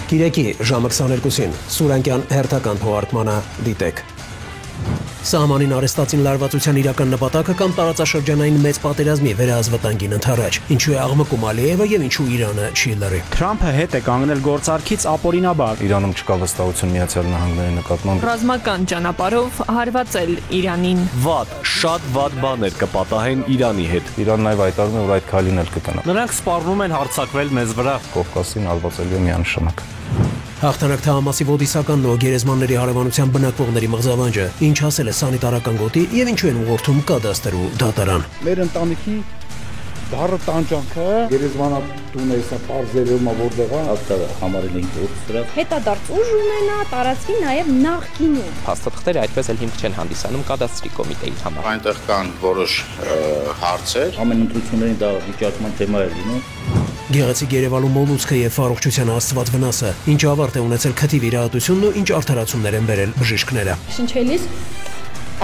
Կիրեկի ժամը 22-ին Սուրանկյան հերթական թողարկմանը դիտեք։ Սահմանին արեստացին լարվածության իրական նպատակը կամ տարածաշրջանային մեծ պատերազմի վերահսվտանգին ընդառաջ, ինչու է աղմկում Ալիևը եւ ինչու Իրանը չի լռի։ Թրամփը հետ է կանգնել գործարքից ապօրինաբար։ Իրանում չկա վստահություն Միացյալ Նահանգների նկատմամբ։ Ռազմական ճանապարհով հարվածել Իրանին։ Շատ վատ բաներ կպատահեն Իրանի հետ։ Իրանն այլ հայտարարում է, որ այդ քայլին էլ կգնա։ Նրանք սպառնում են հարձակվել մեզ վրա։ Կովկասին ալվածելու է միանշանակ։ Հաղթանակ թաղամասի ոդիսականն ու գերեզմանների հարևանության բնակվողների մղձավանջը, ինչ ասել է սանիտարական գոտի եւ ինչու են ուղղորդում կադաստրու դատարան։ Մեր ընտանիքի դառը տանջանքը գերեզմանատունը էսա պարզերում որտեղ է հաստատ համարել ենք դրա հետադարձ ուժ ունենա տարածքի նաեւ նախկինում փաստաթղթերը այդպես էլ հիմք չեն հանդիսանում կադաստրի կոմիտեի համար։ Այնտեղ կան որոշ հարցեր, ամեն ընտրություններին դա վիճակման թեմա է լինում։ Գեղեցիկ Երևանում մոլուցքը եւ առողջության աստված վնասը, ինչ ավարտ է ունեցել քթի վիրահատությունն ու ինչ արդարացումներ են բերել բժիշկները։ Շնչելիս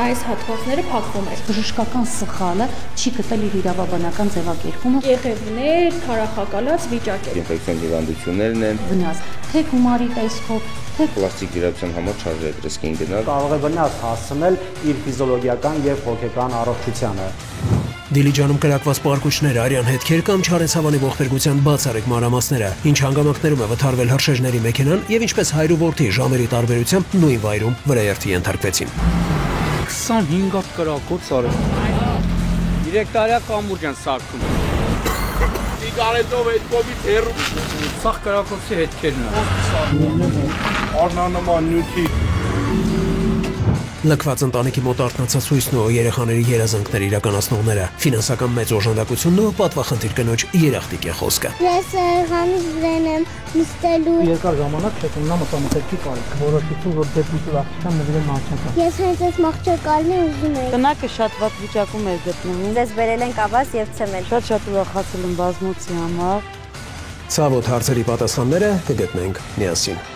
այս հատվածները փակվում էր։ Բժշկական սխալը չի գտել իր իրավաբանական ձևակերպումը։ Եղևներ, թարախակալած վիճակեր։ ինֆեկցիոն հիվանդություններն են, վնաս թե գումարի տեսքով, թե պլաստիկ վիրահատության համար չարժե ռիսկին գնալ։ Կարող է վնաս հասցնել իր ֆիզիոլոգիական եւ հոգեկան առողջությանը։ Դիլիջանում կրակված պարկուճներ, արյան հետքեր կամ Չարենցավանի ողբերգության բացառիկ մանրամասները, ինչ հանգամանքներում է վթարվել հրշեջների մեքենան եւ ինչպես հայր ու որդի ժամերի տարբերությամբ նույն վայրում վրաերթի ենթարկվեցին։ 25 հատ կրակոց արել։ 3 տարյա կամուրջ են սարքում։ Սիգարետով այդ կոմից հեռու։ Սաղ կրակոցի հետքերն են։ Արնանման նյութի Լքված ընտանիքի մոտ արթնացած հույսն ու երեխաների երազանքներ իրականացնողները, ֆինանսական մեծ օժանդակությունն ու պատվախնդիր կնոջ երախտիկ է խոսքը։ Ես երեխանից վրեն եմ նստելու։ Երկար ժամանակ չեկնա մտամթերքի կարիք, որոշեցի, որ դեպի ուրախության նվիրեմ մահճակա։ Ես հենց այս մահճակալն ուզում եմ։ կնակը շատ վատ վիճակում էր գտնվում։ Ձեզ բերել են կաբաս եւ ցեմենտ։ Շատ ուրախացել եմ բազմոցի համար։ Ցավոտ հարցերի պատասխանները կգտնենք միասին։